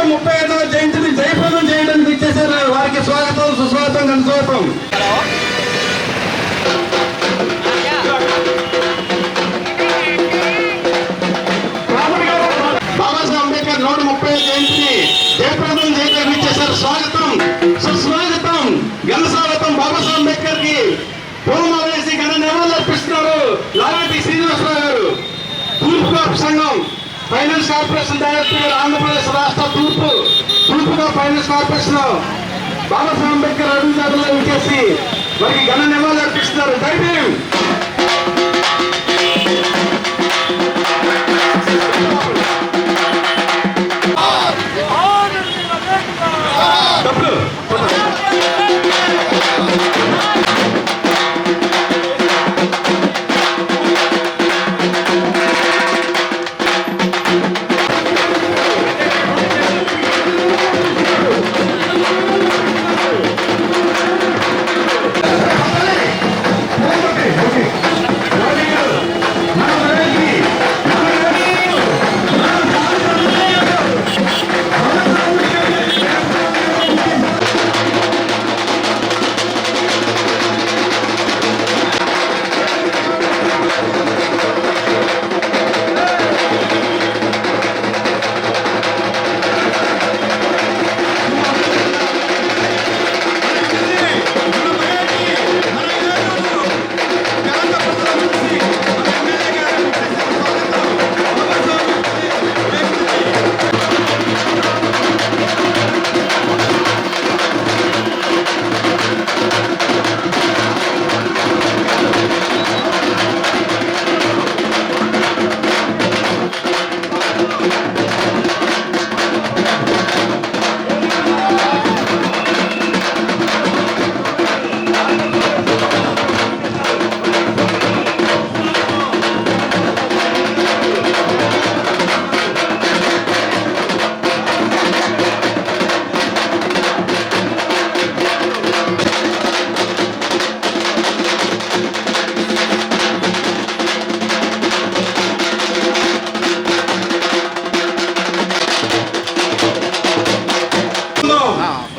135వ జయంతిని జయప్రదం చేయడానికి ఇచ్చేసారు. వారికి స్వాగతం, సుస్వాగతం, ఘనస్వాగతం. బాబాసాహెబ్ అంబేద్కర్ 130వ జయంతిని జయప్రదం చేయడానికి ఇచ్చేసారు. స్వాగతం, సుస్వాగతం, ఘనస్వాగతం. బాబాసాహెబ్ అంబేద్కర్ కి పూలమాల వేసి ఘన నివాళులు అర్పిస్తున్నారు లావేటి శ్రీనివాసరావు గారు, తూర్పు కాపు సంఘం ఫైనాన్స్ కార్పొరేషన్ డైరెక్టర్ గారు, ఆంధ్రప్రదేశ్ రాష్ట్ర తూర్పుగా ఫైనాన్స్ కార్పొరేషన్ బాబాసాహెబ్ అంబేద్కర్ అడుగుజాడలో విచ్చేసి వారికి ఘన నివాళులు అర్పిస్తున్నారు. జై భీమ్.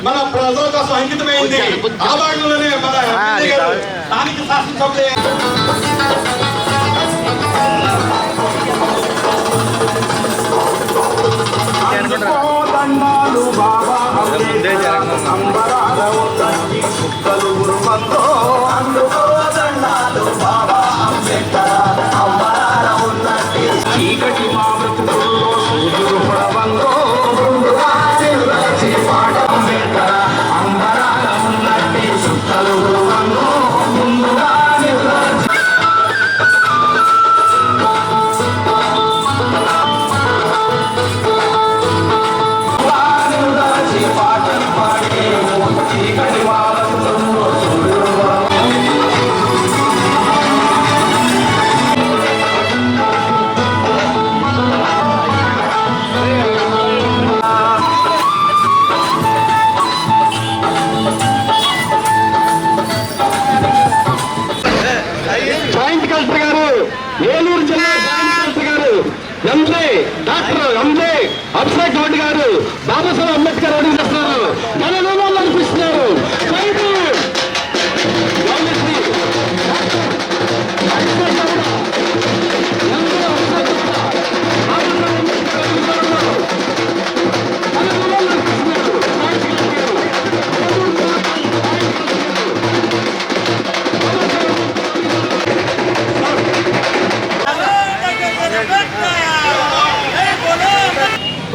మన ప్రజల కోసం అంకితమైంది. ఆ భాగంలోనే మన స్థానిక శాసనసభ్యులు చీకటి ఏలూరు జిల్లా జాయింట్ కలెక్టర్ గారు డాక్టర్ ఎంజే అభిషేక్ గౌడ్ గారు బాబాసాహెబ్ అంబేద్కర్ అడుగు చేస్తున్నారు, ఘననివాళులు అర్పిస్తున్నారు.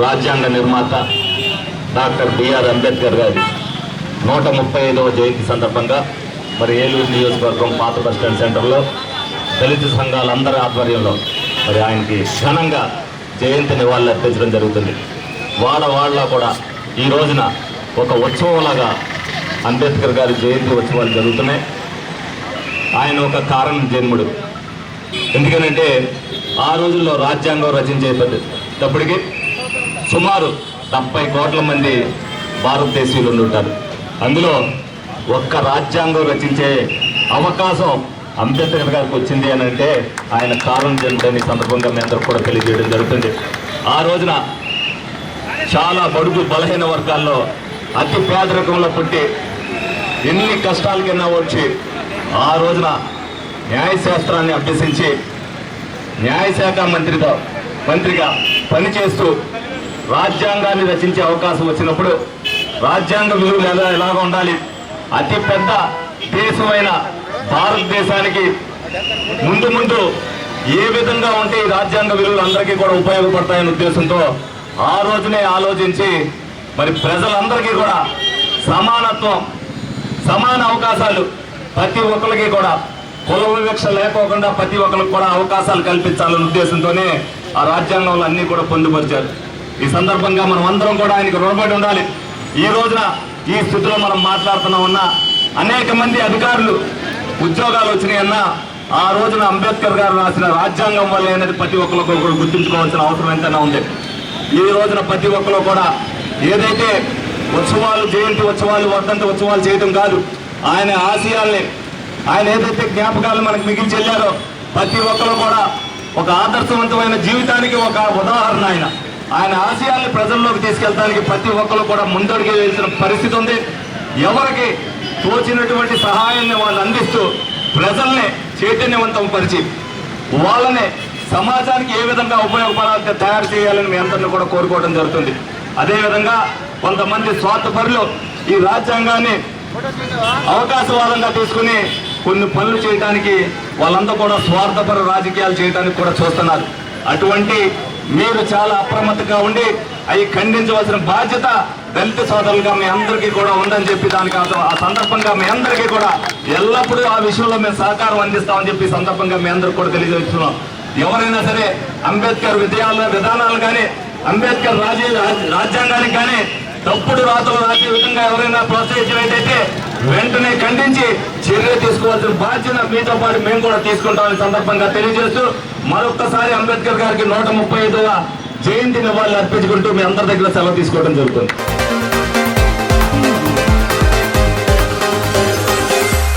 రాజ్యాంగ నిర్మాత డాక్టర్ బిఆర్ అంబేద్కర్ గారి 135వ జయంతి సందర్భంగా మరి ఏలూరు నియోజకవర్గం పాత బస్టాండ్ సెంటర్లో దళిత సంఘాలందరి ఆధ్వర్యంలో మరి ఆయనకి ఘనంగా జయంతి నివాళులు అర్పించడం జరుగుతుంది. వాళ్ళ కూడా ఈ రోజున ఒక ఉత్సవంలాగా అంబేద్కర్ గారి జయంతి ఉత్సవాలు జరుగుతున్నాయి. ఆయన ఒక కారణ జన్ముడు. ఎందుకనంటే ఆ రోజుల్లో రాజ్యాంగం రచించేటప్పటికి సుమారు 70 కోట్ల మంది భారతదేశీయులు ఉంటారు. అందులో ఒక్క రాజ్యాంగం రచించే అవకాశం అంబేద్కర్ గారికి వచ్చింది అని అంటే ఆయన కారణం జన్ముడని సందర్భంగా మీ అందరూ కూడా తెలియజేయడం జరుగుతుంది. ఆ రోజున చాలా బడుగు బలహీన వర్గాల్లో అతి పేదరికంలో పుట్టి ఎన్ని కష్టాలకైనా వచ్చి ఆ రోజున న్యాయశాస్త్రాన్ని అభ్యసించి న్యాయశాఖ మంత్రిగా పనిచేస్తూ రాజ్యాంగాన్ని రచించే అవకాశం వచ్చినప్పుడు రాజ్యాంగ విలువలు ఎలాగ ఉండాలి, అతి పెద్ద దేశమైన భారతదేశానికి ముందు ఏ విధంగా ఉంటే ఈ రాజ్యాంగ విలువలు అందరికీ కూడా ఉపయోగపడతాయనే ఉద్దేశంతో ఆ రోజునే ఆలోచించి మరి ప్రజలందరికీ కూడా సమానత్వం, సమాన అవకాశాలు ప్రతి ఒక్కరికి కూడా కుల వివక్ష లేకోకుండా ప్రతి ఒక్కరికి కూడా అవకాశాలు కల్పించాలనే ఉద్దేశంతోనే ఆ రాజ్యాంగంలో అన్ని కూడా పొందుపరిచారు. ఈ సందర్భంగా మనం అందరం కూడా ఆయనకు రుణపడి ఉండాలి. ఈ రోజున ఈ స్థితిలో మనం మాట్లాడుతున్నామన్నా అనేక మంది అధికారులు ఉద్యోగాలు వచ్చినాయన్నా ఆ రోజున అంబేద్కర్ గారు రాసిన రాజ్యాంగం వల్ల అనేది ప్రతి ఒక్కరు కూడా గుర్తుంచుకోవాల్సిన అవసరం ఎంతైనా ఉంది. ఈ రోజున ప్రతి ఒక్కరు కూడా ఏదైతే ఉత్సవాలు, జయంతి ఉత్సవాలు, వర్ధంతి ఉత్సవాలు చేయడం కాదు, ఆయన ఆశయాల్ని, ఆయన ఏదైతే జ్ఞాపకాలు మనకు మిగిల్చి వెళ్ళారో ప్రతి ఒక్కరు కూడా ఒక ఆదర్శవంతమైన జీవితానికి ఒక ఉదాహరణ. ఆయన ఆశయాల్ని ప్రజల్లోకి తీసుకెళ్ళడానికి ప్రతి ఒక్కరు కూడా ముందడుగు వేసిన పరిస్థితి ఉంది. ఎవరికి తోచినటువంటి సహాయాన్ని వాళ్ళు అందిస్తూ ప్రజల్ని చైతన్యవంతం పరిచి వాళ్ళని సమాజానికి ఏ విధంగా ఉపయోగపడాలంటే తయారు చేయాలని మీ అందరినీ కూడా కోరుకోవడం జరుగుతుంది. అదేవిధంగా కొంతమంది స్వార్థపరులు ఈ రాజ్యాంగాన్ని అవకాశవాదంగా తీసుకుని కొన్ని పనులు చేయడానికి వాళ్ళంతా కూడా స్వార్థపర రాజకీయాలు చేయడానికి కూడా చూస్తున్నారు. అటువంటి మీరు చాలా అప్రమత్తంగా ఉండి అవి ఖండించవలసిన బాధ్యత దళిత సోదరులుగా మీ అందరికీ కూడా ఉందని చెప్పి దానికి ఆ సందర్భంగా మీ అందరికీ కూడా ఎల్లప్పుడూ ఆ విషయంలో మేము సహకారం అందిస్తామని చెప్పి సందర్భంగా మీ అందరికి కూడా తెలియజేస్తున్నాం. ఎవరైనా సరే అంబేద్కర్ విధానాలు కానీ అంబేద్కర్ రాజ్యాంగానికి కానీ తప్పుడు రాతలు రాసే విధంగా ఎవరైనా ప్రోత్సహించినట్టయితే వెంటనే ఖండించి చర్య తీసుకోవాల్సిన బాధ్యత మీతో పాటు మేము కూడా తీసుకుంటామని సందర్భంగా తెలియజేస్తూ మరొక్కసారి అంబేద్కర్ గారికి 135వ జయంతి నివాళులు అర్పించుకుంటూ మీ అందరి దగ్గర సెలవు తీసుకోవడం జరుగుతుంది.